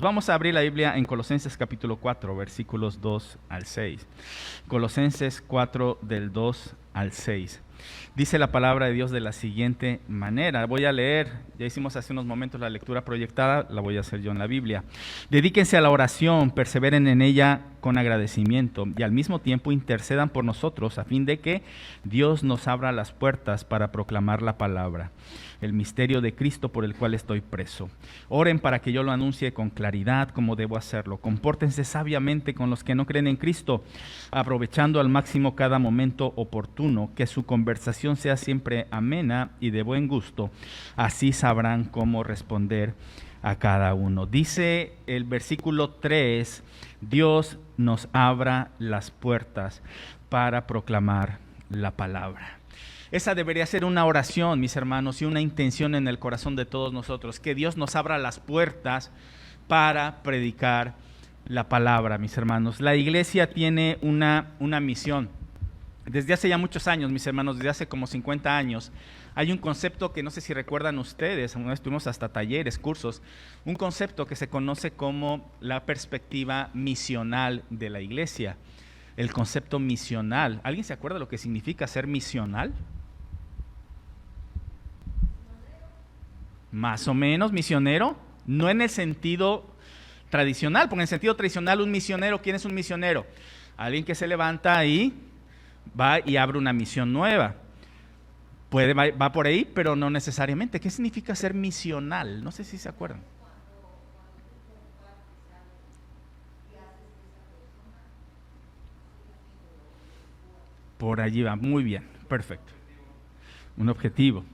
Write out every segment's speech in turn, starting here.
Vamos a abrir la Biblia en Colosenses capítulo 4, versículos 2 al 6. Colosenses 4 del 2 al 6. Dice la palabra de Dios de la siguiente manera. Voy a leer, ya hicimos hace unos momentos la lectura proyectada, la voy a hacer yo en la Biblia. Dedíquense a la oración, perseveren en ella con agradecimiento y al mismo tiempo intercedan por nosotros a fin de que Dios nos abra las puertas para proclamar la palabra, el misterio de Cristo por el cual estoy preso. Oren para que yo lo anuncie con claridad como debo hacerlo. Compórtense sabiamente con los que no creen en Cristo, aprovechando al máximo cada momento oportuno, que su conversación sea siempre amena y de buen gusto. Así sabrán cómo responder a cada uno. Dice el versículo 3, Dios nos abra las puertas para proclamar la palabra. Esa debería ser una oración, mis hermanos, y una intención en el corazón de todos nosotros, que Dios nos abra las puertas para predicar la palabra, mis hermanos. La iglesia tiene una misión. Desde hace ya muchos años, mis hermanos, desde hace como 50 años, hay un concepto que no sé si recuerdan ustedes, una vez tuvimos hasta talleres, cursos, un concepto que se conoce como la perspectiva misional de la iglesia. El concepto misional. ¿Alguien se acuerda lo que significa ser misional? Más o menos, misionero, no en el sentido tradicional, porque en el sentido tradicional un misionero, ¿quién es un misionero? Alguien que se levanta ahí, va y abre una misión nueva. Va por ahí, pero no necesariamente. ¿Qué significa ser misional? No sé si se acuerdan. Por allí va, muy bien, perfecto. Un objetivo.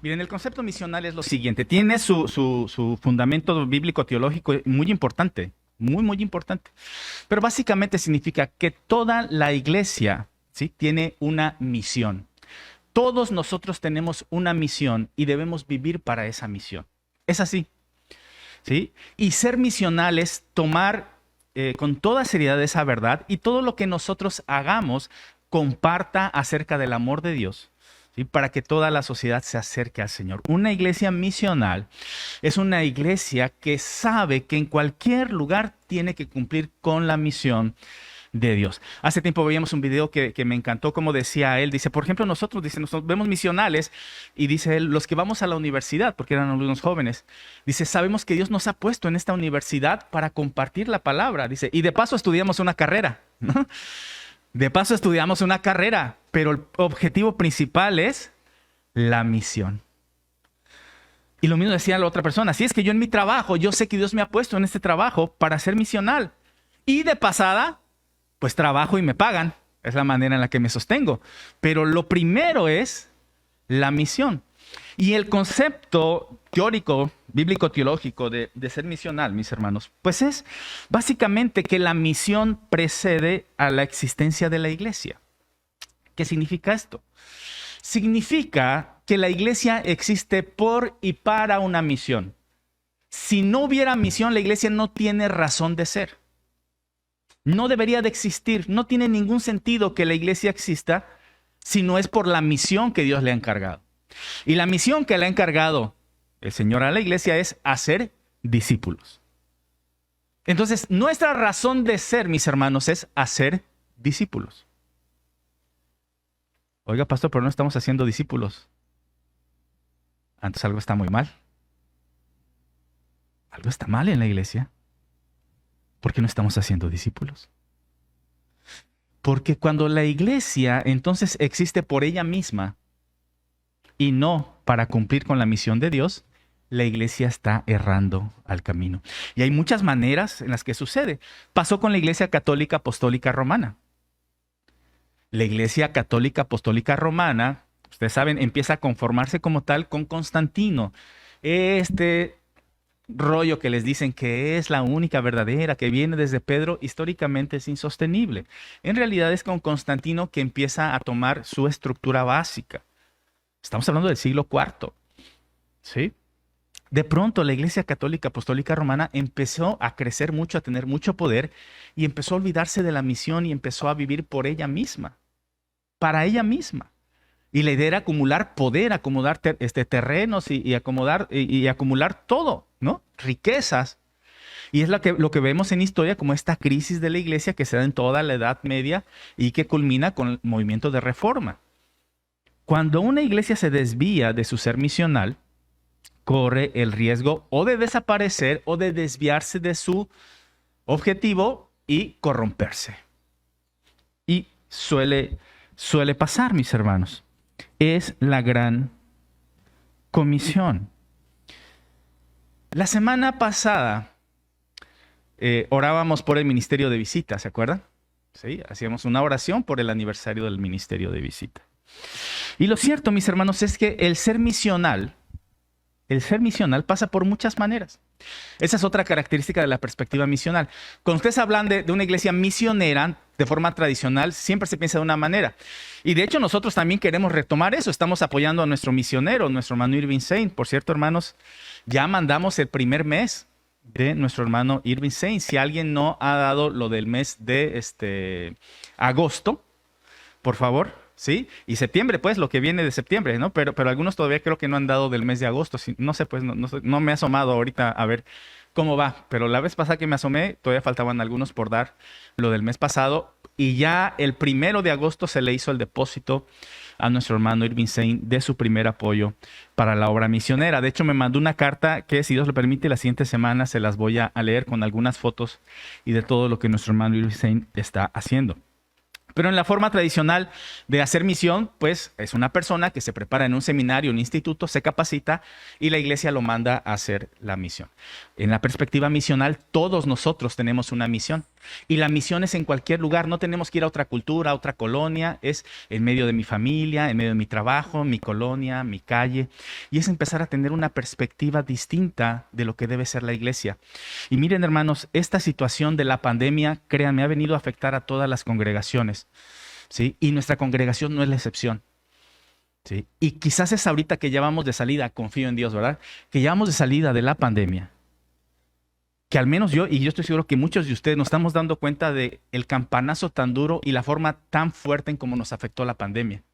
Miren, el concepto misional es lo siguiente, tiene su fundamento bíblico-teológico muy importante, muy importante. Pero básicamente significa que toda la iglesia, ¿sí?, tiene una misión. Todos nosotros tenemos una misión y debemos vivir para esa misión. Es así, ¿sí? Y ser misional es tomar con toda seriedad esa verdad y todo lo que nosotros hagamos comparta acerca del amor de Dios, ¿sí?, para que toda la sociedad se acerque al Señor. Una iglesia misional es una iglesia que sabe que en cualquier lugar tiene que cumplir con la misión de Dios. Hace tiempo veíamos un video que me encantó, como decía él. Dice, por ejemplo, nosotros vemos misionales y dice él, los que vamos a la universidad, porque eran algunos jóvenes, dice, sabemos que Dios nos ha puesto en esta universidad para compartir la palabra. Dice, y de paso estudiamos una carrera, ¿no? De paso estudiamos una carrera, pero el objetivo principal es la misión. Y lo mismo decía la otra persona, si es que yo en mi trabajo, yo sé que Dios me ha puesto en este trabajo para ser misional. Y de pasada, pues trabajo y me pagan. Es la manera en la que me sostengo. Pero lo primero es la misión. Y el concepto teórico, bíblico-teológico de ser misional, mis hermanos, pues es básicamente que la misión precede a la existencia de la iglesia. ¿Qué significa esto? Significa que la iglesia existe por y para una misión. Si no hubiera misión, la iglesia no tiene razón de ser. No debería de existir. No tiene ningún sentido que la iglesia exista si no es por la misión que Dios le ha encargado. Y la misión que le ha encargado el Señor a la iglesia es hacer discípulos. Entonces, nuestra razón de ser, mis hermanos, es hacer discípulos. Oiga, pastor, pero no estamos haciendo discípulos. Entonces algo está muy mal. Algo está mal en la iglesia. ¿Por qué no estamos haciendo discípulos? Porque cuando la iglesia entonces existe por ella misma y no para cumplir con la misión de Dios, la iglesia está errando al camino. Y hay muchas maneras en las que sucede. Pasó con la Iglesia Católica Apostólica Romana. La Iglesia Católica Apostólica Romana, ustedes saben, empieza a conformarse como tal con Constantino. Este rollo que les dicen que es la única verdadera, que viene desde Pedro, históricamente es insostenible. En realidad es con Constantino que empieza a tomar su estructura básica. Estamos hablando del siglo IV, ¿sí? De pronto la Iglesia Católica Apostólica Romana empezó a crecer mucho, a tener mucho poder y empezó a olvidarse de la misión y empezó a vivir por ella misma, para ella misma. Y la idea era acumular poder, acumular terrenos y acumular todo, ¿no? Riquezas. Y es lo que vemos en historia como esta crisis de la iglesia que se da en toda la Edad Media y que culmina con el movimiento de reforma. Cuando una iglesia se desvía de su ser misional, corre el riesgo o de desaparecer o de desviarse de su objetivo y corromperse. Y suele pasar, mis hermanos. Es la gran comisión. La semana pasada orábamos por el ministerio de visita, ¿se acuerdan? Sí, hacíamos una oración por el aniversario del ministerio de visita. Y lo cierto, mis hermanos, es que el ser misional pasa por muchas maneras. Esa es otra característica de la perspectiva misional. Cuando ustedes hablan de una iglesia misionera, de forma tradicional, siempre se piensa de una manera. Y de hecho nosotros también queremos retomar eso. Estamos apoyando a nuestro misionero, nuestro hermano Irving Saint. Por cierto, hermanos, ya mandamos el primer mes de nuestro hermano Irving Saint. Si alguien no ha dado lo del mes de agosto, por favor, ¿sí? Y septiembre, pues, lo que viene de septiembre, ¿no? Pero algunos todavía creo que no han dado del mes de agosto. No sé, pues, no me he asomado ahorita a ver cómo va. Pero la vez pasada que me asomé, todavía faltaban algunos por dar lo del mes pasado. Y ya el 1 de agosto se le hizo el depósito a nuestro hermano Irving Saint de su primer apoyo para la obra misionera. De hecho, me mandó una carta que, si Dios lo permite, la siguiente semana se las voy a leer con algunas fotos y de todo lo que nuestro hermano Irving Saint está haciendo. Pero en la forma tradicional de hacer misión, pues es una persona que se prepara en un seminario, un instituto, se capacita y la iglesia lo manda a hacer la misión. En la perspectiva misional, todos nosotros tenemos una misión. Y la misión es en cualquier lugar. No tenemos que ir a otra cultura, a otra colonia. Es en medio de mi familia, en medio de mi trabajo, mi colonia, mi calle. Y es empezar a tener una perspectiva distinta de lo que debe ser la iglesia. Y miren, hermanos, esta situación de la pandemia, créanme, ha venido a afectar a todas las congregaciones, ¿sí? Y nuestra congregación no es la excepción, ¿sí? Y quizás es ahorita que ya vamos de salida, confío en Dios, ¿verdad? Que ya vamos de salida de la pandemia. Que al menos yo, y yo estoy seguro que muchos de ustedes nos estamos dando cuenta de el campanazo tan duro y la forma tan fuerte en cómo nos afectó la pandemia.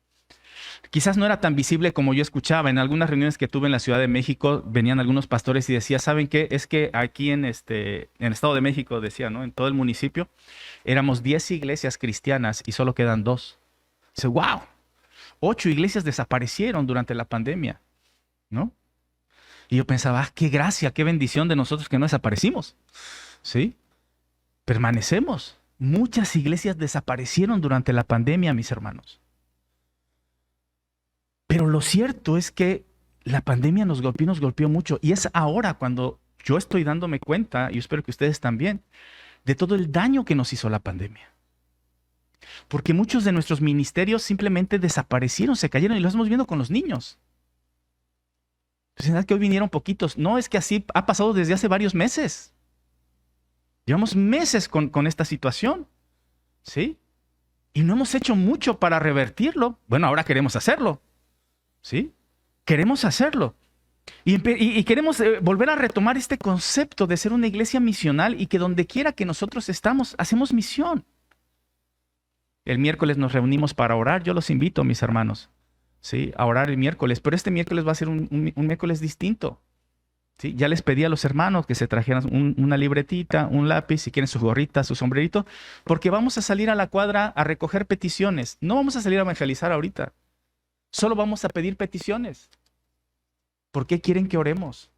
Quizás no era tan visible como yo escuchaba. En algunas reuniones que tuve en la Ciudad de México, venían algunos pastores y decían, ¿saben qué? Es que aquí en el Estado de México, decía, ¿no? En todo el municipio, éramos 10 iglesias cristianas y solo quedan 2. Dice, wow, 8 iglesias desaparecieron durante la pandemia, ¿no? Y yo pensaba, qué gracia, qué bendición de nosotros que no desaparecimos, ¿sí? Permanecemos. Muchas iglesias desaparecieron durante la pandemia, mis hermanos. Pero lo cierto es que la pandemia nos golpeó mucho. Y es ahora cuando yo estoy dándome cuenta, y espero que ustedes también, de todo el daño que nos hizo la pandemia. Porque muchos de nuestros ministerios simplemente desaparecieron, se cayeron, y lo estamos viendo con los niños. Pues, que hoy vinieron poquitos. No, es que así ha pasado desde hace varios meses. Llevamos meses con esta situación, ¿sí? Y no hemos hecho mucho para revertirlo. Bueno, ahora queremos hacerlo, ¿sí? Queremos hacerlo. Y queremos volver a retomar este concepto de ser una iglesia misional y que donde quiera que nosotros estamos, hacemos misión. El miércoles nos reunimos para orar. Yo los invito, mis hermanos, ¿sí? A orar el miércoles. Pero este miércoles va a ser un miércoles distinto, ¿sí? Ya les pedí a los hermanos que se trajeran una libretita, un lápiz, si quieren su gorrita, su sombrerito, porque vamos a salir a la cuadra a recoger peticiones. No vamos a salir a evangelizar ahorita. Solo vamos a pedir peticiones. ¿Por qué quieren que oremos?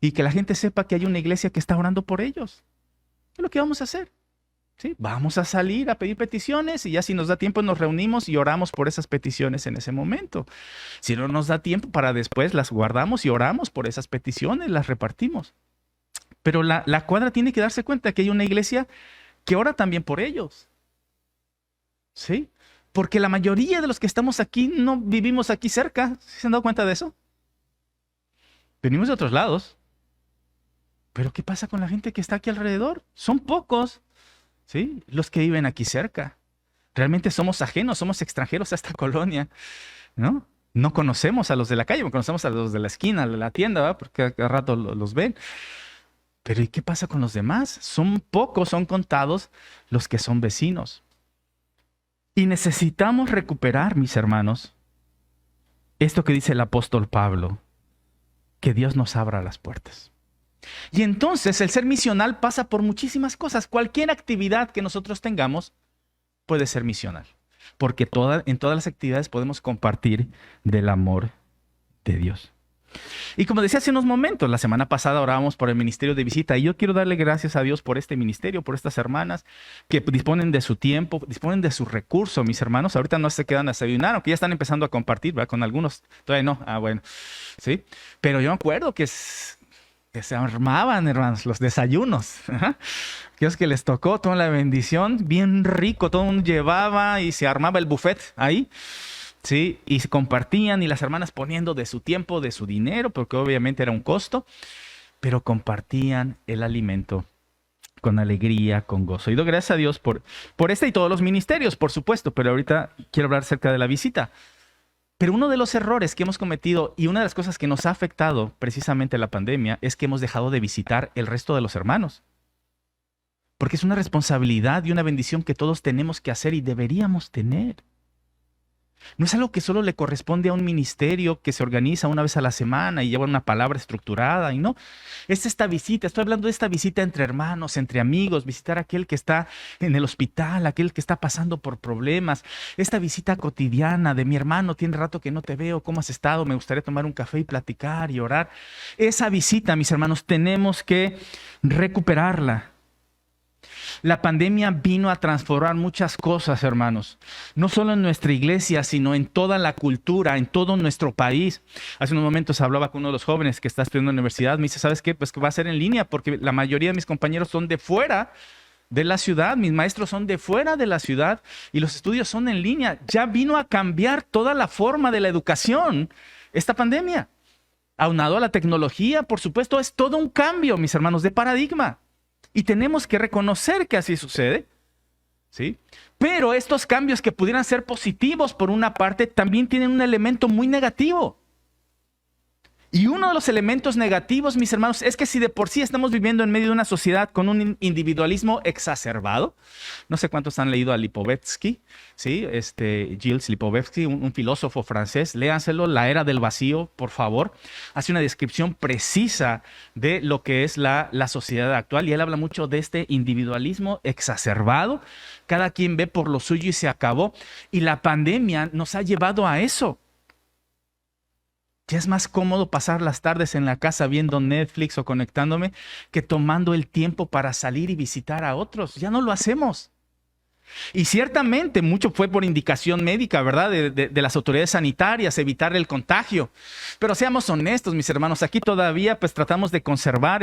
Y que la gente sepa que hay una iglesia que está orando por ellos. Es lo que vamos a hacer, ¿sí? Vamos a salir a pedir peticiones y ya si nos da tiempo nos reunimos y oramos por esas peticiones en ese momento. Si no nos da tiempo, para después las guardamos y oramos por esas peticiones, las repartimos. Pero la cuadra tiene que darse cuenta que hay una iglesia que ora también por ellos, ¿sí? Porque la mayoría de los que estamos aquí no vivimos aquí cerca. ¿Sí se han dado cuenta de eso? Venimos de otros lados. Pero ¿qué pasa con la gente que está aquí alrededor? Son pocos, ¿sí? Los que viven aquí cerca. Realmente somos ajenos, somos extranjeros a esta colonia, ¿no? No conocemos a los de la calle, conocemos a los de la esquina, de la tienda, ¿verdad? Porque a cada rato los ven. Pero ¿y qué pasa con los demás? Son pocos, son contados los que son vecinos. Y necesitamos recuperar, mis hermanos, esto que dice el apóstol Pablo, que Dios nos abra las puertas. Y entonces el ser misional pasa por muchísimas cosas. Cualquier actividad que nosotros tengamos puede ser misional, porque en todas las actividades podemos compartir del amor de Dios. Y como decía hace unos momentos, la semana pasada orábamos por el ministerio de visita y yo quiero darle gracias a Dios por este ministerio, por estas hermanas que disponen de su tiempo, disponen de sus recursos. Mis hermanos ahorita no se quedan a desayunar, aunque ya están empezando a compartir, ¿verdad? Con algunos, todavía no, bueno, sí. Pero yo me acuerdo que se armaban, hermanos, los desayunos. Aquellos que les tocó toda la bendición, bien rico, todo el mundo llevaba y se armaba el buffet ahí. Sí, y se compartían y las hermanas poniendo de su tiempo, de su dinero, porque obviamente era un costo, pero compartían el alimento con alegría, con gozo. Y doy gracias a Dios por este y todos los ministerios, por supuesto, pero ahorita quiero hablar acerca de la visita. Pero uno de los errores que hemos cometido y una de las cosas que nos ha afectado precisamente la pandemia es que hemos dejado de visitar el resto de los hermanos. Porque es una responsabilidad y una bendición que todos tenemos que hacer y deberíamos tener. No es algo que solo le corresponde a un ministerio que se organiza una vez a la semana y lleva una palabra estructurada, y no. Es esta visita, estoy hablando de esta visita entre hermanos, entre amigos, visitar a aquel que está en el hospital, aquel que está pasando por problemas, esta visita cotidiana de mi hermano, tiene rato que no te veo, ¿cómo has estado? Me gustaría tomar un café y platicar y orar. Esa visita, mis hermanos, tenemos que recuperarla. La pandemia vino a transformar muchas cosas, hermanos. No solo en nuestra iglesia, sino en toda la cultura, en todo nuestro país. Hace unos momentos hablaba con uno de los jóvenes que está estudiando en la universidad. Me dice, ¿sabes qué? Pues que va a ser en línea porque la mayoría de mis compañeros son de fuera de la ciudad. Mis maestros son de fuera de la ciudad y los estudios son en línea. Ya vino a cambiar toda la forma de la educación esta pandemia. Aunado a la tecnología, por supuesto, es todo un cambio, mis hermanos, de paradigma. Y tenemos que reconocer que así sucede, ¿sí? Pero estos cambios que pudieran ser positivos por una parte, también tienen un elemento muy negativo. Y uno de los elementos negativos, mis hermanos, es que si de por sí estamos viviendo en medio de una sociedad con un individualismo exacerbado, no sé cuántos han leído a Lipovetsky, ¿sí? Gilles Lipovetsky, un filósofo francés, léanselo, La Era del Vacío, por favor. Hace una descripción precisa de lo que es la sociedad actual y él habla mucho de este individualismo exacerbado. Cada quien ve por lo suyo y se acabó. Y la pandemia nos ha llevado a eso. Ya es más cómodo pasar las tardes en la casa viendo Netflix o conectándome que tomando el tiempo para salir y visitar a otros. Ya no lo hacemos. Y ciertamente mucho fue por indicación médica, ¿verdad? De las autoridades sanitarias, evitar el contagio. Pero seamos honestos, mis hermanos, aquí todavía pues tratamos de conservar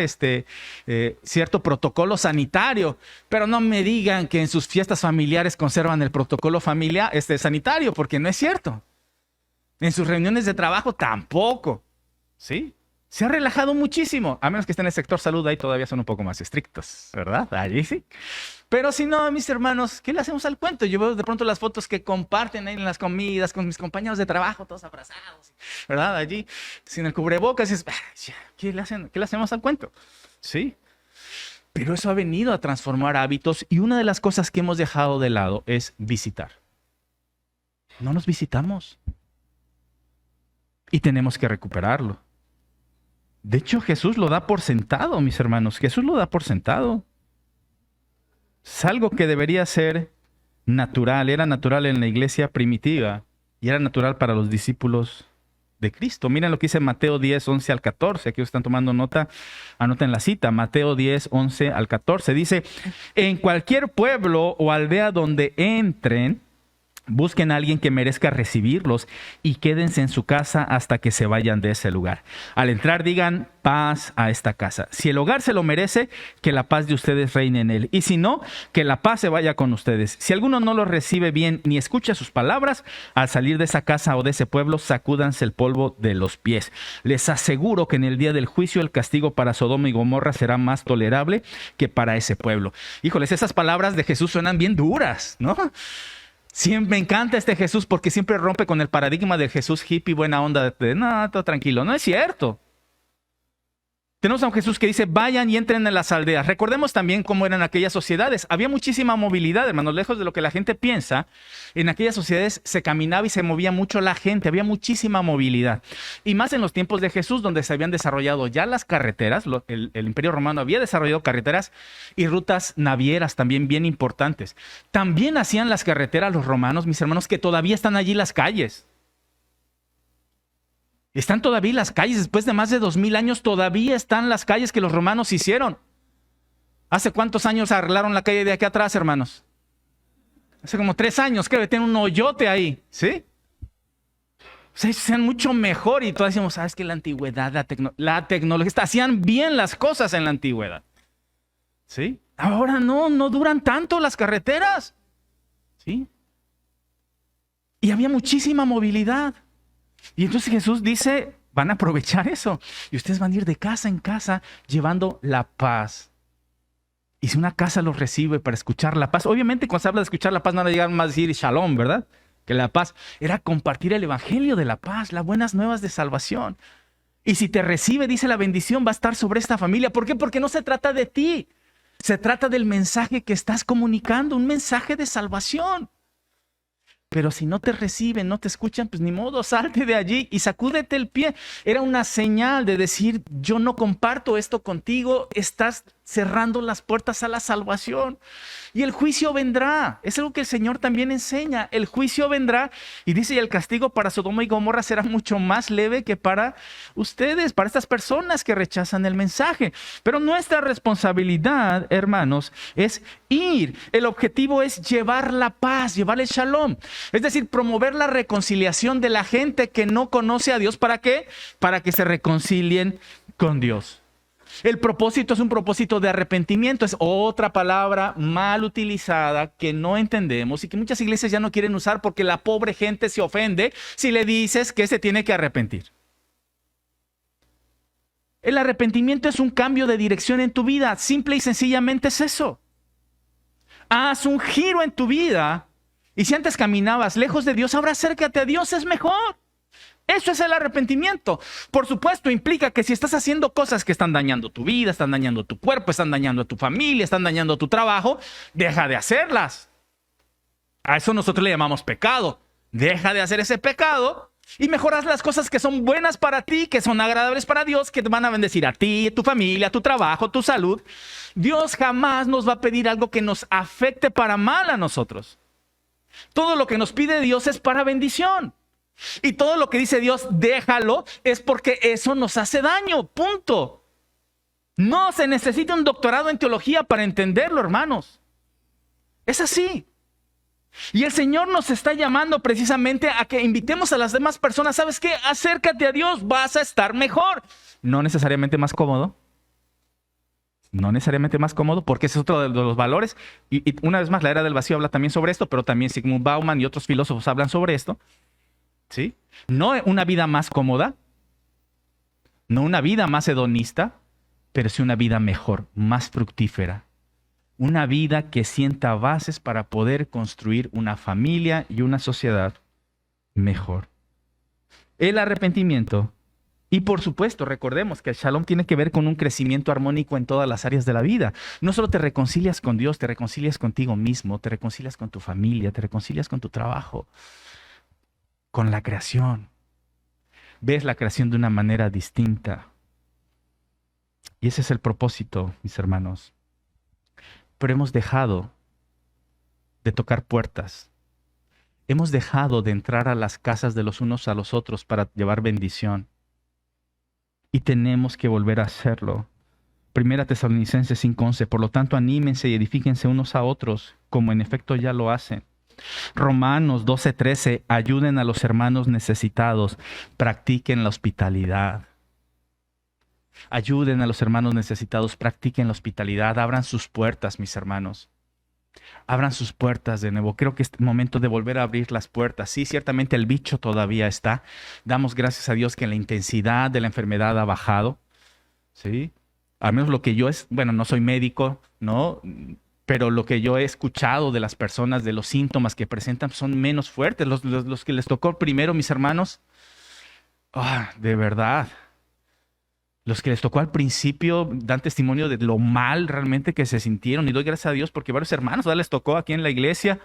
cierto protocolo sanitario. Pero no me digan que en sus fiestas familiares conservan el protocolo sanitario, porque no es cierto. En sus reuniones de trabajo tampoco, ¿sí? Se ha relajado muchísimo, a menos que estén en el sector salud, ahí todavía son un poco más estrictos, ¿verdad? Allí sí. Pero si no, mis hermanos, ¿qué le hacemos al cuento? Yo veo de pronto las fotos que comparten ahí en las comidas con mis compañeros de trabajo, todos abrazados, ¿verdad? Allí, sin el cubrebocas, ¿qué le hacemos al cuento? Sí. Pero eso ha venido a transformar hábitos y una de las cosas que hemos dejado de lado es visitar. No nos visitamos. Y tenemos que recuperarlo. De hecho, Jesús lo da por sentado, mis hermanos. Jesús lo da por sentado. Es algo que debería ser natural. Era natural en la iglesia primitiva y era natural para los discípulos de Cristo. Miren lo que dice Mateo 10, 11 al 14. Aquí están tomando nota. Anoten la cita. Mateo 10, 11 al 14. Dice, en cualquier pueblo o aldea donde entren, busquen a alguien que merezca recibirlos y quédense en su casa hasta que se vayan de ese lugar. Al entrar digan paz a esta casa. Si el hogar se lo merece, que la paz de ustedes reine en él. Y si no, que la paz se vaya con ustedes. Si alguno no los recibe bien ni escucha sus palabras, al salir de esa casa o de ese pueblo, sacúdanse el polvo de los pies. Les aseguro que en el día del juicio el castigo para Sodoma y Gomorra será más tolerable que para ese pueblo. Híjoles, esas palabras de Jesús suenan bien duras, ¿no? Siempre me encanta este Jesús porque siempre rompe con el paradigma del Jesús hippie, buena onda, no, todo tranquilo. No es cierto. Tenemos a un Jesús que dice, vayan y entren en las aldeas. Recordemos también cómo eran aquellas sociedades. Había muchísima movilidad, hermanos, lejos de lo que la gente piensa. En aquellas sociedades se caminaba y se movía mucho la gente. Había muchísima movilidad. Y más en los tiempos de Jesús, donde se habían desarrollado ya las carreteras. El Imperio Romano había desarrollado carreteras y rutas navieras también bien importantes. También hacían las carreteras los romanos, mis hermanos, que todavía están allí las calles. Están todavía las calles, después de más de 2000 años, todavía están las calles que los romanos hicieron. ¿Hace cuántos años arreglaron la calle de aquí atrás, hermanos? Hace como 3 años, creo que tiene un hoyote ahí, ¿sí? O sea, sean mucho mejor y todos decimos, ¿sabes qué? La antigüedad, la tecnología, hacían bien las cosas en la antigüedad, ¿sí? Ahora no duran tanto las carreteras, ¿sí? Y había muchísima movilidad. Y entonces Jesús dice, van a aprovechar eso. Y ustedes van a ir de casa en casa llevando la paz. Y si una casa los recibe para escuchar la paz, obviamente cuando se habla de escuchar la paz no van a llegar más a decir shalom, ¿verdad? Que la paz era compartir el evangelio de la paz, las buenas nuevas de salvación. Y si te recibe, dice, la bendición va a estar sobre esta familia. ¿Por qué? Porque no se trata de ti. Se trata del mensaje que estás comunicando, un mensaje de salvación. Pero si no te reciben, no te escuchan, pues ni modo, salte de allí y sacúdete el pie. Era una señal de decir, yo no comparto esto contigo, estás cerrando las puertas a la salvación. Y el juicio vendrá. Es algo que el Señor también enseña. El juicio vendrá y dice, y el castigo para Sodoma y Gomorra será mucho más leve que para ustedes, para estas personas que rechazan el mensaje. Pero nuestra responsabilidad, hermanos, es ir. El objetivo es llevar la paz, llevar el shalom. Es decir, promover la reconciliación de la gente que no conoce a Dios. ¿Para qué? Para que se reconcilien con Dios. El propósito es un propósito de arrepentimiento. Es otra palabra mal utilizada que no entendemos y que muchas iglesias ya no quieren usar porque la pobre gente se ofende si le dices que se tiene que arrepentir. El arrepentimiento es un cambio de dirección en tu vida. Simple y sencillamente es eso. Haz un giro en tu vida y si antes caminabas lejos de Dios, ahora acércate a Dios, es mejor. Eso es el arrepentimiento. Por supuesto, implica que si estás haciendo cosas que están dañando tu vida, están dañando tu cuerpo, están dañando a tu familia, están dañando tu trabajo, deja de hacerlas. A eso nosotros le llamamos pecado. Deja de hacer ese pecado y mejoras las cosas que son buenas para ti, que son agradables para Dios, que te van a bendecir a ti, a tu familia, a tu trabajo, a tu salud. Dios jamás nos va a pedir algo que nos afecte para mal a nosotros. Todo lo que nos pide Dios es para bendición. Y todo lo que dice Dios, déjalo, es porque eso nos hace daño, punto. No se necesita un doctorado en teología para entenderlo, hermanos. Es así. Y el Señor nos está llamando precisamente a que invitemos a las demás personas. ¿Sabes qué? Acércate a Dios, vas a estar mejor. No necesariamente más cómodo. No necesariamente más cómodo, porque ese es otro de los valores. Y una vez más, la era del vacío habla también sobre esto, pero también Zygmunt Bauman y otros filósofos hablan sobre esto. ¿Sí? No una vida más cómoda, no una vida más hedonista, pero sí una vida mejor, más fructífera. Una vida que sienta bases para poder construir una familia y una sociedad mejor. El arrepentimiento, y por supuesto, recordemos que el shalom tiene que ver con un crecimiento armónico en todas las áreas de la vida. No solo te reconcilias con Dios, te reconcilias contigo mismo, te reconcilias con tu familia, te reconcilias con tu trabajo, con la creación. Ves la creación de una manera distinta. Y ese es el propósito, mis hermanos. Pero hemos dejado de tocar puertas. Hemos dejado de entrar a las casas de los unos a los otros para llevar bendición. Y tenemos que volver a hacerlo. Primera Tesalonicenses 5:11. Por lo tanto, anímense y edifíquense unos a otros, como en efecto ya lo hacen. Romanos 12:13, ayuden a los hermanos necesitados, practiquen la hospitalidad. Ayuden a los hermanos necesitados, practiquen la hospitalidad, abran sus puertas, mis hermanos. Abran sus puertas de nuevo. Creo que es momento de volver a abrir las puertas. Sí, ciertamente el bicho todavía está. Damos gracias a Dios que la intensidad de la enfermedad ha bajado. Sí. Al menos lo que yo no soy médico, ¿no? Pero lo que yo he escuchado de las personas, de los síntomas que presentan, son menos fuertes. Los que les tocó primero, mis hermanos, de verdad, Los que les tocó al principio dan testimonio de lo mal realmente que se sintieron. Y doy gracias a Dios porque varios hermanos, ¿verdad?, les tocó aquí en la iglesia.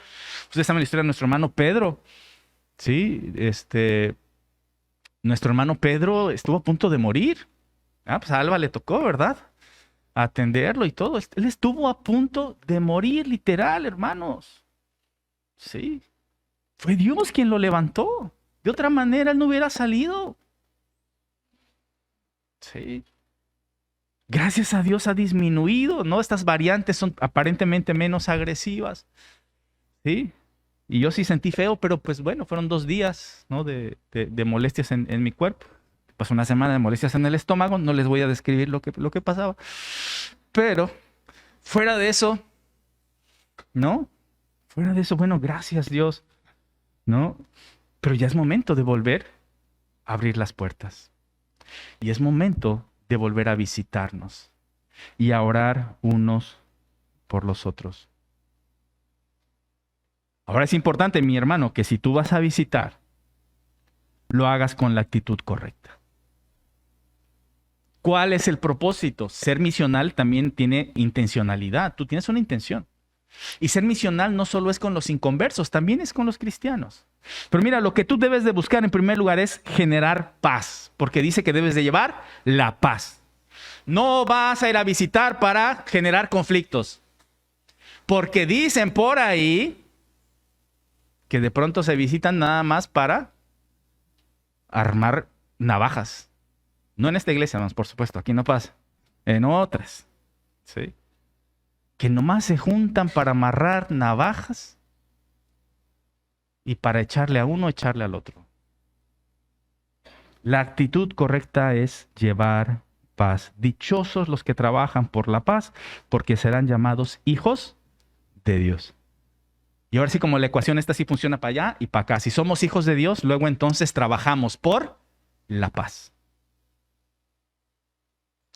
Ustedes saben la historia de nuestro hermano Pedro. Sí, nuestro hermano Pedro estuvo a punto de morir. Pues a Alba le tocó, ¿verdad?, atenderlo y todo. Él estuvo a punto de morir, literal, hermanos. Sí. Fue Dios quien lo levantó. De otra manera, él no hubiera salido. Sí. Gracias a Dios ha disminuido, ¿no? Estas variantes son aparentemente menos agresivas. Sí. Y yo sí sentí feo, pero pues bueno, fueron 2 días, ¿no?, de molestias en mi cuerpo. Pasó una semana de molestias en el estómago. No les voy a describir lo que pasaba. Pero fuera de eso, ¿no? Fuera de eso, bueno, gracias Dios, ¿no? Pero ya es momento de volver a abrir las puertas. Y es momento de volver a visitarnos y a orar unos por los otros. Ahora es importante, mi hermano, que si tú vas a visitar, lo hagas con la actitud correcta. ¿Cuál es el propósito? Ser misional también tiene intencionalidad. Tú tienes una intención. Y ser misional no solo es con los inconversos, también es con los cristianos. Pero mira, lo que tú debes de buscar en primer lugar es generar paz, porque dice que debes de llevar la paz. No vas a ir a visitar para generar conflictos, porque dicen por ahí que de pronto se visitan nada más para armar navajas. No en esta iglesia, por supuesto, aquí no pasa. En otras, ¿sí?, que nomás se juntan para amarrar navajas y para echarle a uno, echarle al otro. La actitud correcta es llevar paz. Dichosos los que trabajan por la paz, porque serán llamados hijos de Dios. Y ahora sí, como la ecuación esta sí funciona para allá y para acá. Si somos hijos de Dios, luego entonces trabajamos por la paz.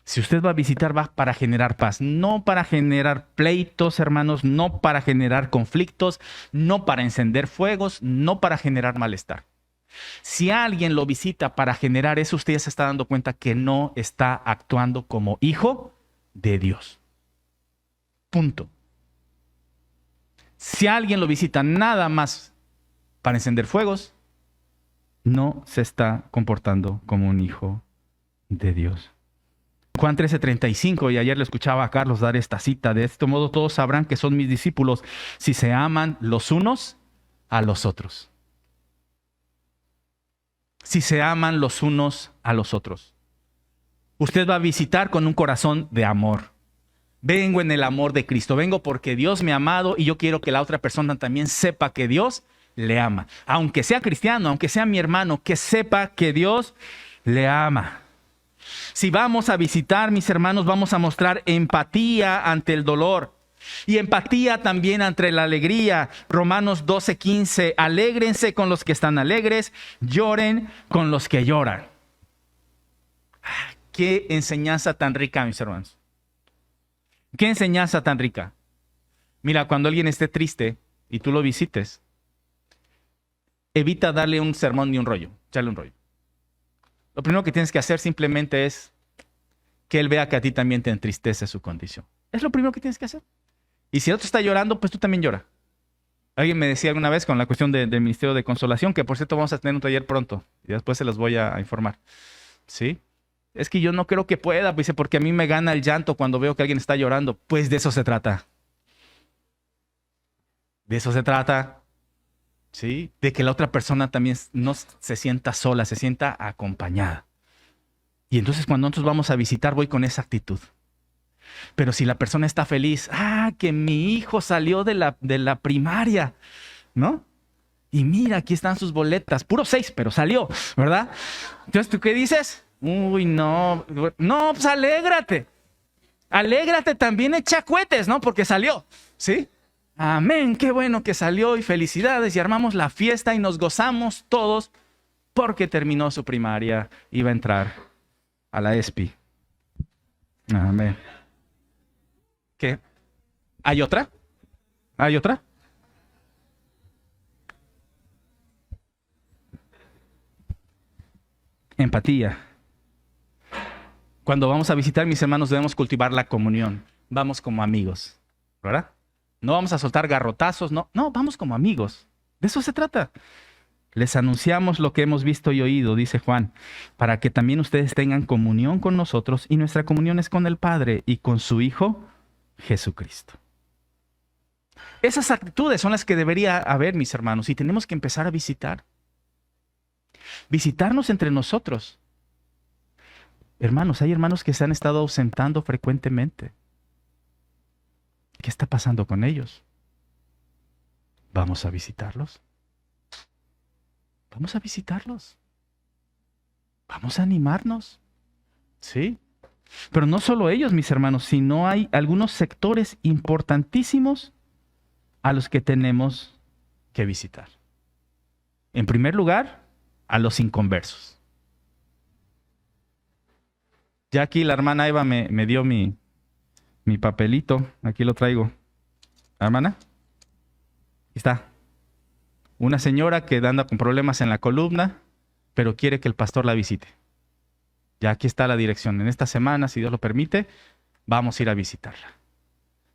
Si usted va a visitar, va para generar paz, no para generar pleitos, hermanos, no para generar conflictos, no para encender fuegos, no para generar malestar. Si alguien lo visita para generar eso, usted ya se está dando cuenta que no está actuando como hijo de Dios. Punto. Si alguien lo visita nada más para encender fuegos, no se está comportando como un hijo de Dios. Juan 13:35, y ayer le escuchaba a Carlos dar esta cita: de este modo todos sabrán que son mis discípulos si se aman los unos a los otros. Si se aman los unos a los otros. Usted va a visitar con un corazón de amor. Vengo en el amor de Cristo, vengo porque Dios me ha amado y yo quiero que la otra persona también sepa que Dios le ama. Aunque sea cristiano, aunque sea mi hermano, que sepa que Dios le ama. Si vamos a visitar, mis hermanos, vamos a mostrar empatía ante el dolor y empatía también ante la alegría. Romanos 12:15, alégrense con los que están alegres, lloren con los que lloran. Qué enseñanza tan rica, mis hermanos. Qué enseñanza tan rica. Mira, cuando alguien esté triste y tú lo visites, evita darle un sermón ni un rollo, echarle un rollo. Lo primero que tienes que hacer simplemente es que él vea que a ti también te entristece su condición. Es lo primero que tienes que hacer. Y si el otro está llorando, pues tú también llora. Alguien me decía alguna vez con la cuestión del Ministerio de Consolación, que por cierto vamos a tener un taller pronto, y después se los voy a informar. ¿Sí? Es que yo no creo que pueda, dice, porque a mí me gana el llanto cuando veo que alguien está llorando. Pues de eso se trata. De eso se trata. ¿Sí? De que la otra persona también no se sienta sola, se sienta acompañada. Y entonces cuando nosotros vamos a visitar, voy con esa actitud. Pero si la persona está feliz, que mi hijo salió de la primaria, ¿no? Y mira, aquí están sus boletas, puro 6, pero salió, ¿verdad? Entonces, ¿tú qué dices? Uy, no, pues alégrate. Alégrate también, echa cohetes, ¿no? Porque salió, ¿sí? Amén, qué bueno que salió y felicidades, y armamos la fiesta y nos gozamos todos porque terminó su primaria, iba a entrar a la ESPI. Amén. ¿Qué? ¿Hay otra? ¿Hay otra? Empatía. Cuando vamos a visitar, mis hermanos, debemos cultivar la comunión. Vamos como amigos, ¿verdad? No vamos a soltar garrotazos, no, vamos como amigos. De eso se trata. Les anunciamos lo que hemos visto y oído, dice Juan, para que también ustedes tengan comunión con nosotros, y nuestra comunión es con el Padre y con su Hijo Jesucristo. Esas actitudes son las que debería haber, mis hermanos, y tenemos que empezar a visitar. Visitarnos entre nosotros. Hermanos, hay hermanos que se han estado ausentando frecuentemente. ¿Qué está pasando con ellos? ¿Vamos a visitarlos? Vamos a visitarlos. Vamos a animarnos. ¿Sí? Pero no solo ellos, mis hermanos, sino hay algunos sectores importantísimos a los que tenemos que visitar. En primer lugar, a los inconversos. Ya aquí la hermana Eva me dio mi papelito. Aquí lo traigo. Hermana, aquí está. Una señora que anda con problemas en la columna, pero quiere que el pastor la visite. Ya aquí está la dirección. En esta semana, si Dios lo permite, vamos a ir a visitarla.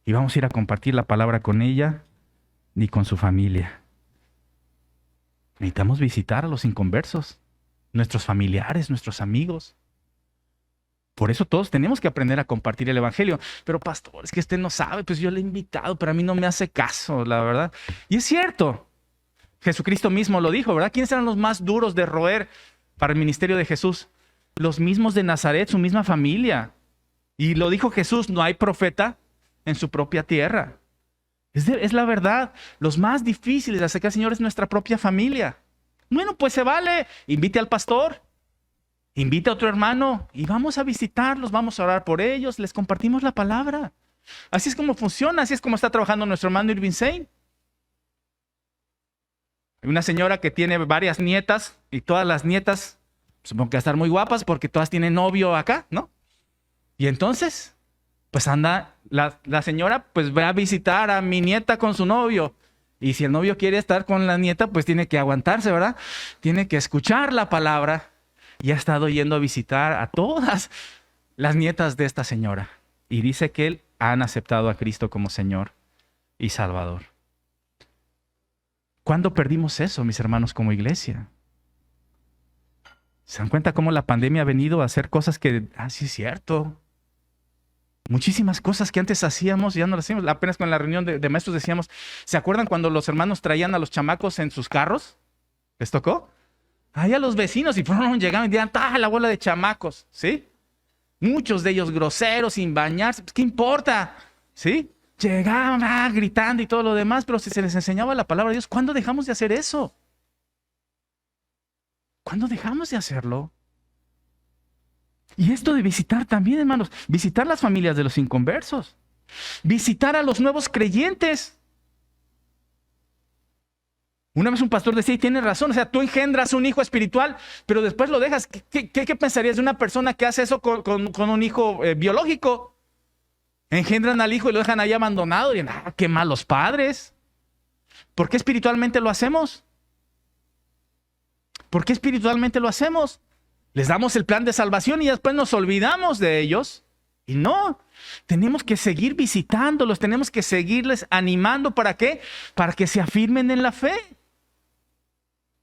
Y vamos a ir a compartir la palabra con ella y con su familia. Necesitamos visitar a los inconversos, nuestros familiares, nuestros amigos. Por eso todos tenemos que aprender a compartir el evangelio. Pero pastor, es que usted no sabe, pues yo le he invitado, pero a mí no me hace caso, la verdad. Y es cierto. Jesucristo mismo lo dijo, ¿verdad? ¿Quiénes eran los más duros de roer para el ministerio de Jesús? Los mismos de Nazaret, su misma familia. Y lo dijo Jesús, no hay profeta en su propia tierra. Es la verdad. Los más difíciles de acercar al Señor es nuestra propia familia. Bueno, pues se vale. Invite al pastor. Invite a otro hermano. Y vamos a visitarlos, vamos a orar por ellos. Les compartimos la palabra. Así es como funciona. Así es como está trabajando nuestro hermano Irving Sain. Hay una señora que tiene varias nietas y todas las nietas, supongo que van a estar muy guapas porque todas tienen novio acá, ¿no? Y entonces, pues anda, la señora pues va a visitar a mi nieta con su novio. Y si el novio quiere estar con la nieta, pues tiene que aguantarse, ¿verdad? Tiene que escuchar la palabra. Y ha estado yendo a visitar a todas las nietas de esta señora. Y dice que han aceptado a Cristo como Señor y Salvador. ¿Cuándo perdimos eso, mis hermanos, como iglesia? ¿Se dan cuenta cómo la pandemia ha venido a hacer cosas que, sí es cierto? Muchísimas cosas que antes hacíamos, ya no las hacemos. Apenas con la reunión de maestros decíamos, ¿se acuerdan cuando los hermanos traían a los chamacos en sus carros? ¿Les tocó? Ahí a los vecinos y llegaban y decían, la bola de chamacos! ¿Sí? Muchos de ellos groseros, sin bañarse. Pues, ¿qué importa? ¿Sí? Llegaban gritando y todo lo demás, pero si se les enseñaba la palabra de Dios, ¿cuándo dejamos de hacer eso? ¿Cuándo dejamos de hacerlo? Y esto de visitar también, hermanos, visitar las familias de los inconversos, visitar a los nuevos creyentes. Una vez un pastor decía, y tiene razón, o sea, tú engendras un hijo espiritual, pero después lo dejas. ¿Qué pensarías de una persona que hace eso con un hijo biológico? Engendran al hijo y lo dejan ahí abandonado. Y qué malos padres. ¿Por qué espiritualmente lo hacemos? ¿Por qué espiritualmente lo hacemos? Les damos el plan de salvación y después nos olvidamos de ellos. Y no, tenemos que seguir visitándolos, tenemos que seguirles animando. ¿Para qué? Para que se afirmen en la fe.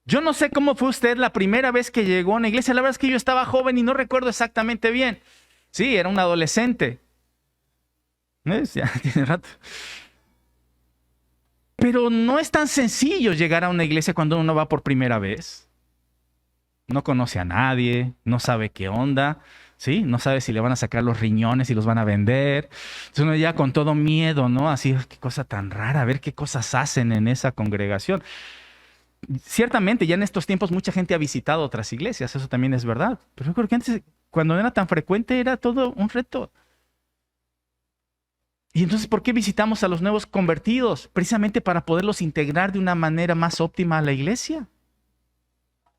Yo no sé cómo fue usted la primera vez que llegó a una iglesia. La verdad es que yo estaba joven y no recuerdo exactamente bien. Sí, era un adolescente. Ya tiene rato. Pero no es tan sencillo llegar a una iglesia cuando uno va por primera vez. No conoce a nadie, no sabe qué onda, ¿sí? No sabe si le van a sacar los riñones y los van a vender. Entonces uno ya con todo miedo, ¿no? Así, qué cosa tan rara, a ver qué cosas hacen en esa congregación. Ciertamente, ya en estos tiempos mucha gente ha visitado otras iglesias, eso también es verdad. Pero yo creo que antes, cuando no era tan frecuente, era todo un reto. Y entonces, ¿por qué visitamos a los nuevos convertidos? Precisamente para poderlos integrar de una manera más óptima a la iglesia.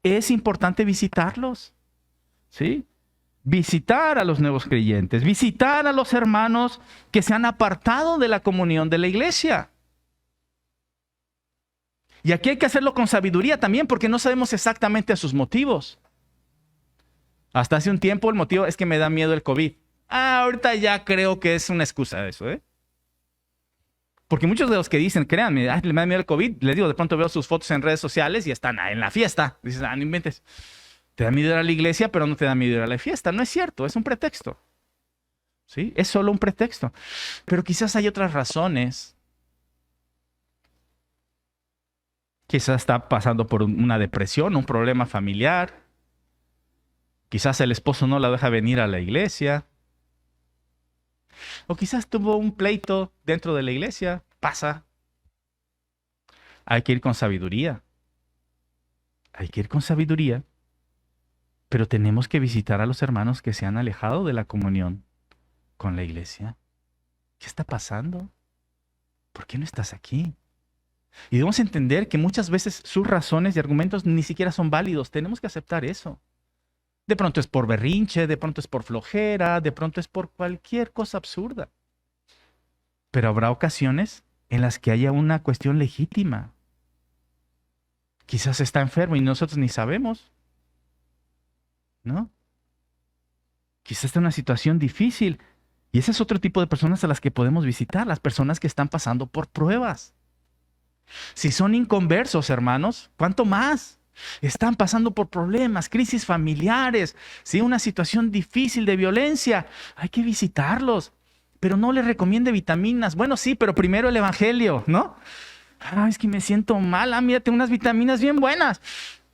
Es importante visitarlos, ¿sí? Visitar a los nuevos creyentes, visitar a los hermanos que se han apartado de la comunión de la iglesia. Y aquí hay que hacerlo con sabiduría también, porque no sabemos exactamente sus motivos. Hasta hace un tiempo el motivo es que me da miedo el COVID. Ahorita ya creo que es una excusa eso, ¿eh? Porque muchos de los que dicen, créanme, me da miedo el COVID, les digo, de pronto veo sus fotos en redes sociales y están en la fiesta. Dices, no inventes. Te da miedo ir a la iglesia, pero no te da miedo ir a la fiesta. No es cierto, es un pretexto. ¿Sí? Es solo un pretexto. Pero quizás hay otras razones. Quizás está pasando por una depresión, un problema familiar. Quizás el esposo no la deja venir a la iglesia. O quizás tuvo un pleito dentro de la iglesia. Pasa. Hay que ir con sabiduría. Hay que ir con sabiduría. Pero tenemos que visitar a los hermanos que se han alejado de la comunión con la iglesia. ¿Qué está pasando? ¿Por qué no estás aquí? Y debemos entender que muchas veces sus razones y argumentos ni siquiera son válidos. Tenemos que aceptar eso. De pronto es por berrinche, de pronto es por flojera, de pronto es por cualquier cosa absurda. Pero habrá ocasiones en las que haya una cuestión legítima. Quizás está enfermo y nosotros ni sabemos, ¿no? Quizás está en una situación difícil. Y ese es otro tipo de personas a las que podemos visitar, las personas que están pasando por pruebas. Si son inconversos, hermanos, ¿cuánto más? Están pasando por problemas, crisis familiares, ¿sí? Una situación difícil de violencia. Hay que visitarlos, pero no les recomiende vitaminas. Bueno, sí, pero primero el evangelio, ¿no? Es que me siento mal. Mírate, unas vitaminas bien buenas.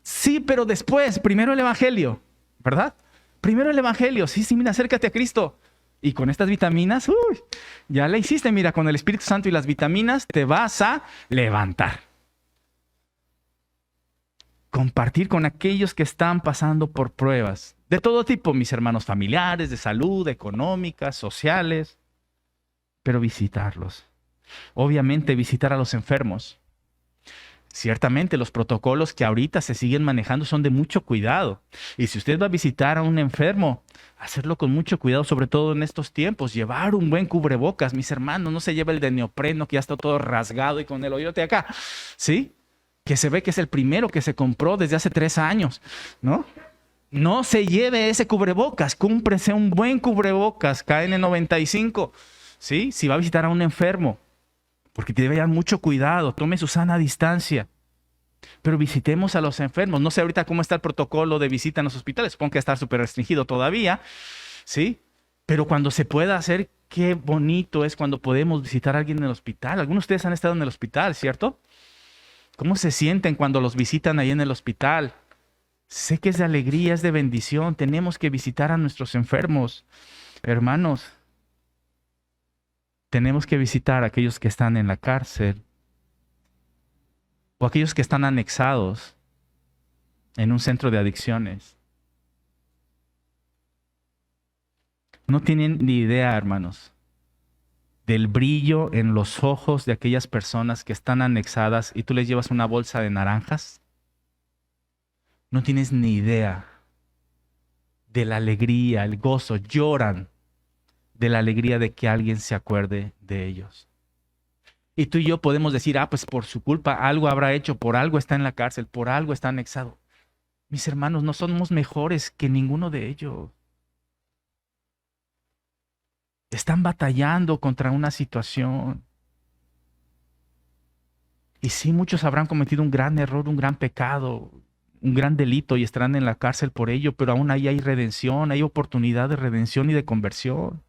Sí, pero después, primero el evangelio, ¿verdad? Primero el evangelio. Sí, mira, acércate a Cristo. Y con estas vitaminas, ya la hiciste. Mira, con el Espíritu Santo y las vitaminas te vas a levantar. Compartir con aquellos que están pasando por pruebas de todo tipo, mis hermanos, familiares, de salud, económicas, sociales, pero visitarlos. Obviamente visitar a los enfermos. Ciertamente los protocolos que ahorita se siguen manejando son de mucho cuidado. Y si usted va a visitar a un enfermo, hacerlo con mucho cuidado, sobre todo en estos tiempos. Llevar un buen cubrebocas, mis hermanos, no se lleva el de neopreno que ya está todo rasgado y con el hoyote acá, ¿sí? Que se ve que es el primero que se compró desde hace 3 años, ¿no? No se lleve ese cubrebocas, cúmprese un buen cubrebocas, KN95, ¿sí? Si va a visitar a un enfermo, porque debe dar mucho cuidado, tome su sana distancia. Pero visitemos a los enfermos. No sé ahorita cómo está el protocolo de visita en los hospitales, supongo que está súper restringido todavía, ¿sí? Pero cuando se pueda hacer, qué bonito es cuando podemos visitar a alguien en el hospital. Algunos de ustedes han estado en el hospital, ¿cierto? ¿Cómo se sienten cuando los visitan ahí en el hospital? Sé que es de alegría, es de bendición. Tenemos que visitar a nuestros enfermos. Hermanos, tenemos que visitar a aquellos que están en la cárcel o aquellos que están anexados en un centro de adicciones. No tienen ni idea, hermanos, del brillo en los ojos de aquellas personas que están anexadas y tú les llevas una bolsa de naranjas. No tienes ni idea de la alegría, el gozo, lloran de la alegría de que alguien se acuerde de ellos. Y tú y yo podemos decir, pues por su culpa algo habrá hecho, por algo está en la cárcel, por algo está anexado. Mis hermanos, no somos mejores que ninguno de ellos. Están batallando contra una situación. Y sí, muchos habrán cometido un gran error, un gran pecado, un gran delito y estarán en la cárcel por ello, pero aún ahí hay redención, hay oportunidad de redención y de conversión.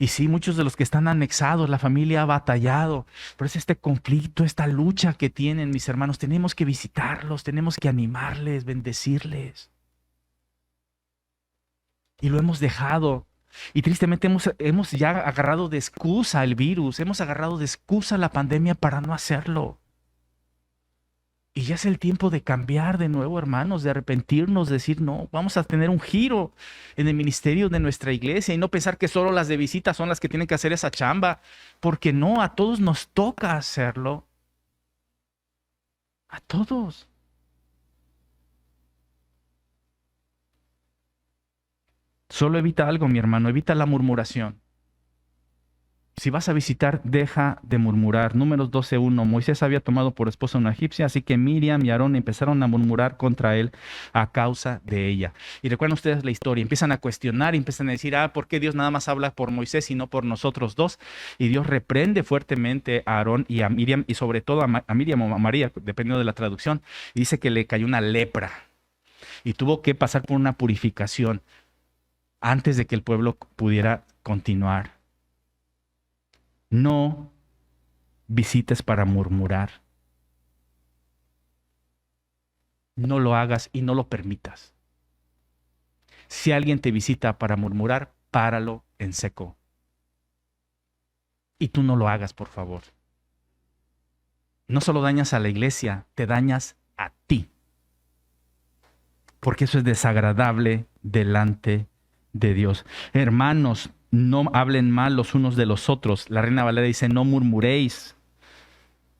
Y sí, muchos de los que están anexados, la familia ha batallado, pero es este conflicto, esta lucha que tienen, mis hermanos. Tenemos que visitarlos, tenemos que animarles, bendecirles. Y lo hemos dejado. Y tristemente hemos ya agarrado de excusa el virus, hemos agarrado de excusa la pandemia para no hacerlo. Y ya es el tiempo de cambiar de nuevo, hermanos, de arrepentirnos, de decir, no, vamos a tener un giro en el ministerio de nuestra iglesia y no pensar que solo las de visita son las que tienen que hacer esa chamba, porque no, a todos nos toca hacerlo. A todos. Solo evita algo, mi hermano, evita la murmuración. Si vas a visitar, deja de murmurar. Números 12:1. Moisés había tomado por esposa a una egipcia, así que Miriam y Aarón empezaron a murmurar contra él a causa de ella. Y recuerdan ustedes la historia. Empiezan a cuestionar, empiezan a decir, ¿por qué Dios nada más habla por Moisés y no por nosotros dos? Y Dios reprende fuertemente a Aarón y a Miriam, y sobre todo a Miriam o a María, dependiendo de la traducción. Y dice que le cayó una lepra y tuvo que pasar por una purificación antes de que el pueblo pudiera continuar. No visites para murmurar. No lo hagas y no lo permitas. Si alguien te visita para murmurar, páralo en seco. Y tú no lo hagas, por favor. No solo dañas a la iglesia, te dañas a ti. Porque eso es desagradable delante de Dios. Hermanos, no hablen mal los unos de los otros. La Reina Valera dice, no murmuréis.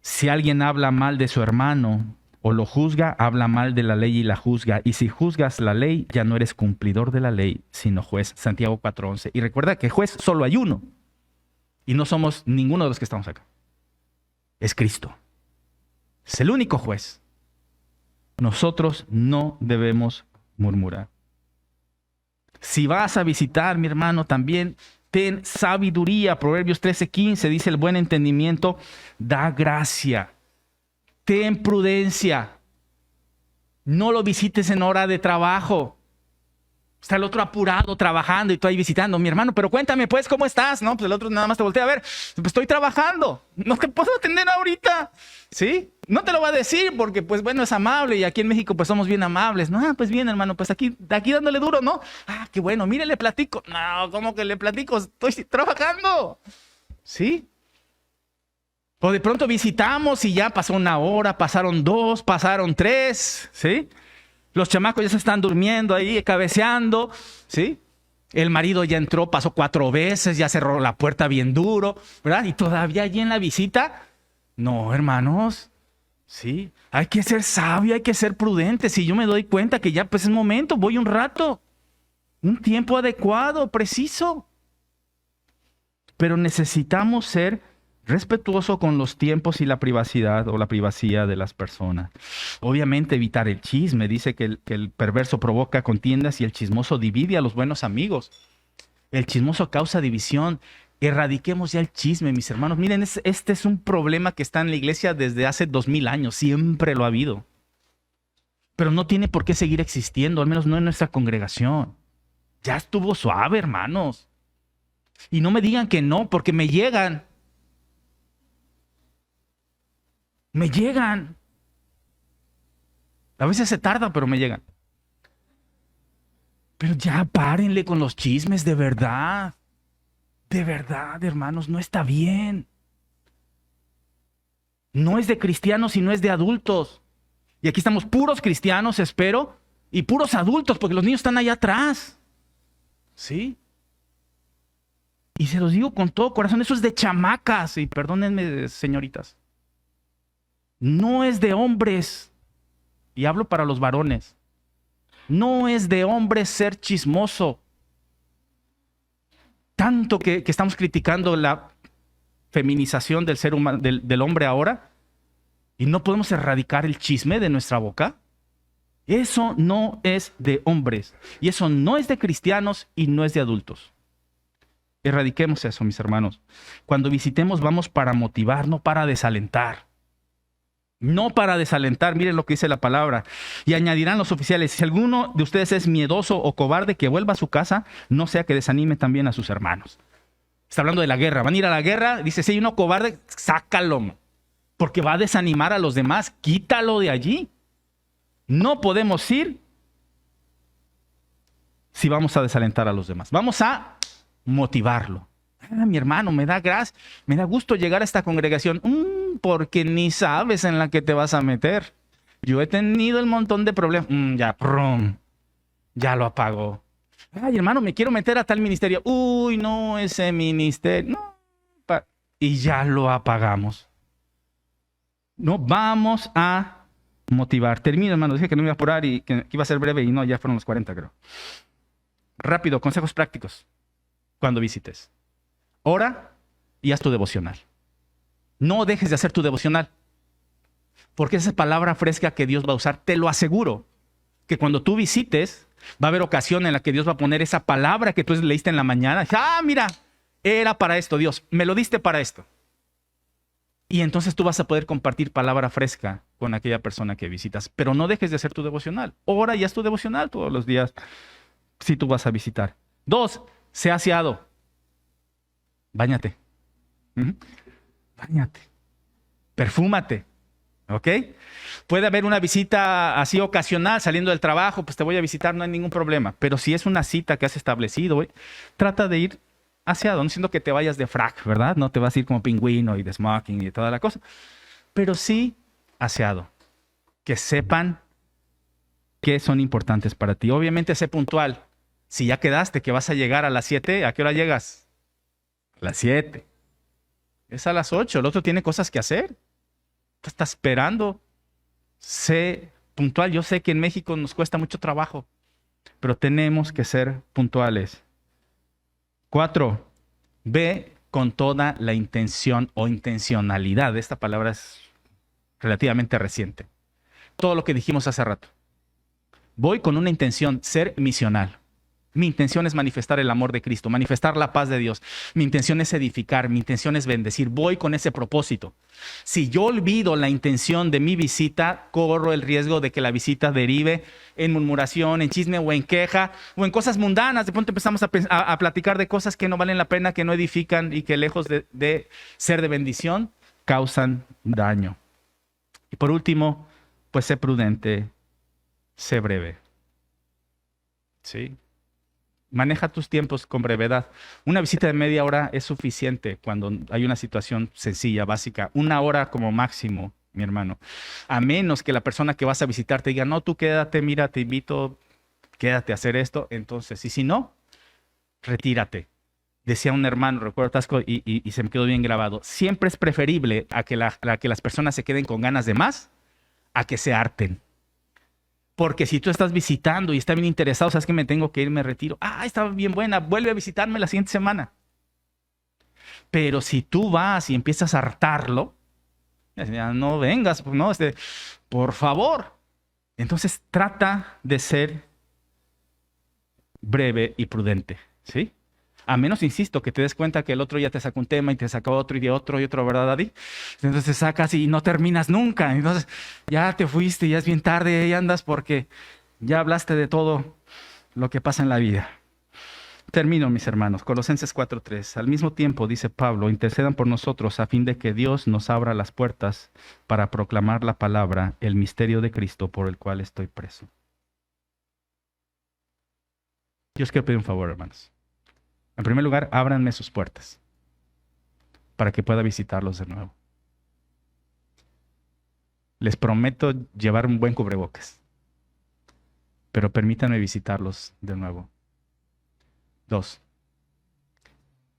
Si alguien habla mal de su hermano o lo juzga, habla mal de la ley y la juzga. Y si juzgas la ley, ya no eres cumplidor de la ley, sino juez. Santiago 4:11. Y recuerda que juez solo hay uno. Y no somos ninguno de los que estamos acá. Es Cristo. Es el único juez. Nosotros no debemos murmurar. Si vas a visitar, mi hermano, también ten sabiduría. Proverbios 13:15 dice, el buen entendimiento da gracia. Ten prudencia. No lo visites en hora de trabajo. Está el otro apurado trabajando y tú ahí visitando. Mi hermano, pero cuéntame pues, ¿cómo estás? No, pues el otro nada más te voltea a ver. Pues estoy trabajando. No te puedo atender ahorita. ¿Sí? No te lo va a decir porque, pues bueno, es amable y aquí en México pues somos bien amables. No, pues bien, hermano, pues aquí dándole duro, ¿no? Qué bueno, mire, le platico. No, ¿cómo que le platico? Estoy trabajando. ¿Sí? O de pronto visitamos y ya pasó 1 hora, pasaron 2, pasaron 3, ¿sí? Los chamacos ya se están durmiendo ahí, cabeceando, ¿sí? El marido ya entró, pasó 4 veces, ya cerró la puerta bien duro, ¿verdad? Y todavía allí en la visita. No, hermanos, sí. Hay que ser sabio, hay que ser prudente. Si yo me doy cuenta que ya pues es momento, voy un rato. Un tiempo adecuado, preciso. Pero necesitamos ser respetuoso con los tiempos y la privacidad o la privacidad de las personas. Obviamente evitar el chisme. Dice que el perverso provoca contiendas y el chismoso divide a los buenos amigos. El chismoso causa división. Erradiquemos ya el chisme, mis hermanos. Miren, este es un problema que está en la iglesia desde hace 2000 años. Siempre lo ha habido. Pero no tiene por qué seguir existiendo, al menos no en nuestra congregación. Ya estuvo suave, hermanos. Y no me digan que no, porque me llegan. Me llegan. A veces se tarda, pero me llegan. Pero ya párenle con los chismes, de verdad. De verdad, hermanos, no está bien. No es de cristianos y no es de adultos. Y aquí estamos puros cristianos, espero, y puros adultos, porque los niños están allá atrás. ¿Sí? Y se los digo con todo corazón, eso es de chamacas, y perdónenme, señoritas. No es de hombres, y hablo para los varones. No es de hombres ser chismoso. Tanto que estamos criticando la feminización del ser humano, del hombre ahora, y no podemos erradicar el chisme de nuestra boca. Eso no es de hombres, y eso no es de cristianos y no es de adultos. Erradiquemos eso, mis hermanos. Cuando visitemos vamos para motivar, no para desalentar. No para desalentar, miren lo que dice la palabra. Y añadirán los oficiales, si alguno de ustedes es miedoso o cobarde, que vuelva a su casa, no sea que desanime también a sus hermanos. Está hablando de la guerra. Van a ir a la guerra, dice, si hay uno cobarde, sácalo, porque va a desanimar a los demás, quítalo de allí. No podemos ir si vamos a desalentar a los demás. Vamos a motivarlo. Mi hermano, me da gusto llegar a esta congregación, porque ni sabes en la que te vas a meter. Yo he tenido el montón de problemas. Ya lo apagó. Ay, hermano, me quiero meter a tal ministerio. Uy, no, ese ministerio. No. Y ya lo apagamos. No, vamos a motivar. Termino, hermano. Dije que no me iba a apurar y que iba a ser breve y no, ya fueron los 40, creo. Rápido, consejos prácticos. Cuando visites. Ora y haz tu devocional. No dejes de hacer tu devocional, porque esa palabra fresca que Dios va a usar, te lo aseguro, que cuando tú visites, va a haber ocasión en la que Dios va a poner esa palabra que tú leíste en la mañana. Ah, mira, era para esto, Dios, me lo diste para esto. Y entonces tú vas a poder compartir palabra fresca con aquella persona que visitas. Pero no dejes de hacer tu devocional. Ora y haz tu devocional todos los días si tú vas a visitar. 2, sé aseado. Báñate. Báñate. Perfúmate. ¿Ok? Puede haber una visita así ocasional saliendo del trabajo, pues te voy a visitar, no hay ningún problema. Pero si es una cita que has establecido, trata de ir aseado, no siendo que te vayas de frac, ¿verdad? No te vas a ir como pingüino y de smoking y toda la cosa. Pero sí aseado. Que sepan que son importantes para ti. Obviamente sé puntual. Si ya quedaste que vas a llegar a las 7, ¿a qué hora llegas? A las 7. Es a las 8. El otro tiene cosas que hacer. Te está esperando. Sé puntual. Yo sé que en México nos cuesta mucho trabajo, pero tenemos que ser puntuales. 4, ve con toda la intención o intencionalidad. Esta palabra es relativamente reciente. Todo lo que dijimos hace rato. Voy con una intención, ser misional. Mi intención es manifestar el amor de Cristo, manifestar la paz de Dios. Mi intención es edificar, mi intención es bendecir. Voy con ese propósito. Si yo olvido la intención de mi visita, corro el riesgo de que la visita derive en murmuración, en chisme o en queja o en cosas mundanas. De pronto empezamos a platicar de cosas que no valen la pena, que no edifican y que lejos de ser de bendición, causan daño. Y por último, pues sé prudente, sé breve. ¿Sí? Maneja tus tiempos con brevedad. Una visita de media hora es suficiente cuando hay una situación sencilla, básica. 1 hora como máximo, mi hermano. A menos que la persona que vas a visitar te diga, no, tú quédate, mira, te invito, quédate a hacer esto. Entonces, y si no, retírate. Decía un hermano, recuerdo Tasco, y se me quedó bien grabado. Siempre es preferible a que las personas se queden con ganas de más, a que se harten. Porque si tú estás visitando y estás bien interesado, sabes que me tengo que ir, me retiro. Ah, estaba bien buena, vuelve a visitarme la siguiente semana. Pero si tú vas y empiezas a hartarlo, ya no vengas, no, por favor. Entonces trata de ser breve y prudente, ¿sí? A menos, insisto, que te des cuenta que el otro ya te sacó un tema y te sacó otro y otro, ¿verdad, Daddy? Entonces sacas y no terminas nunca. Entonces ya te fuiste, ya es bien tarde y andas porque ya hablaste de todo lo que pasa en la vida. Termino, mis hermanos. Colosenses 4:3. Al mismo tiempo, dice Pablo, intercedan por nosotros a fin de que Dios nos abra las puertas para proclamar la palabra, el misterio de Cristo por el cual estoy preso. Yo os quiero pedir un favor, hermanos. En primer lugar, ábranme sus puertas para que pueda visitarlos de nuevo. Les prometo llevar un buen cubrebocas, pero permítanme visitarlos de nuevo. 2,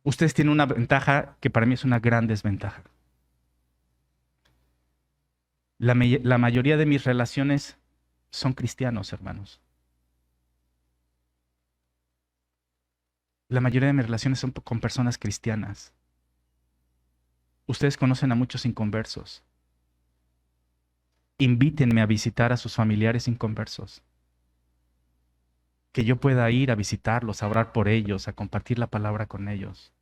ustedes tienen una ventaja que para mí es una gran desventaja. La mayoría de mis relaciones son cristianos, hermanos. La mayoría de mis relaciones son con personas cristianas. Ustedes conocen a muchos inconversos. Invítenme a visitar a sus familiares inconversos. Que yo pueda ir a visitarlos, a orar por ellos, a compartir la palabra con ellos.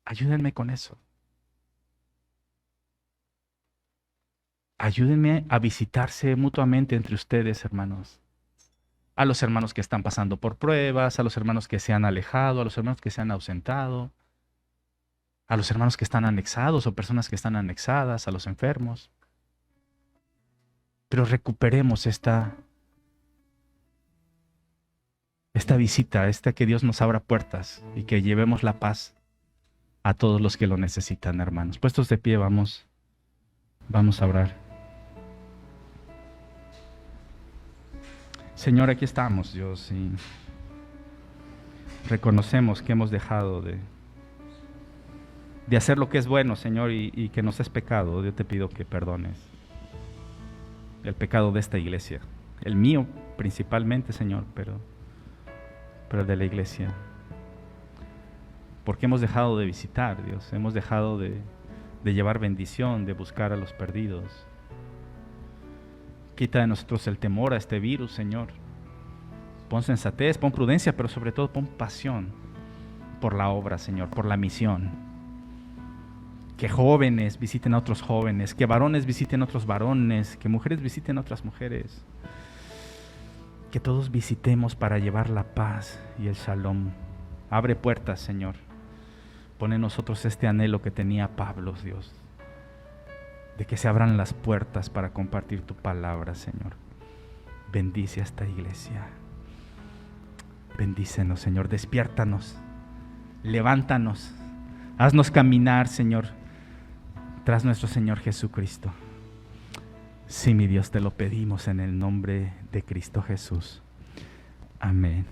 Ayúdenme con eso. Ayúdenme a visitarse mutuamente entre ustedes, hermanos. A los hermanos que están pasando por pruebas, a los hermanos que se han alejado, a los hermanos que se han ausentado, a los hermanos que están anexados o personas que están anexadas, a los enfermos. Pero recuperemos esta visita, que Dios nos abra puertas y que llevemos la paz a todos los que lo necesitan, hermanos. Puestos de pie, vamos a orar. Señor, aquí estamos, Dios, y reconocemos que hemos dejado de hacer lo que es bueno, Señor, y que nos es pecado. Yo te pido que perdones el pecado de esta iglesia, el mío principalmente, Señor, pero de la iglesia. porque hemos dejado de visitar, Dios, hemos dejado de llevar bendición, de buscar a los perdidos. Quita de nosotros el temor a este virus, Señor. Pon sensatez, pon prudencia, pero sobre todo pon pasión por la obra, Señor, por la misión. Que jóvenes visiten a otros jóvenes, que varones visiten a otros varones, que mujeres visiten a otras mujeres. Que todos visitemos para llevar la paz y el shalom. Abre puertas, Señor. Pon en nosotros este anhelo que tenía Pablo, Dios, de que se abran las puertas para compartir tu palabra, Señor. Bendice a esta iglesia. Bendícenos, Señor. Despiértanos. Levántanos. Haznos caminar, Señor, tras nuestro Señor Jesucristo. Sí, mi Dios, te lo pedimos en el nombre de Cristo Jesús. Amén.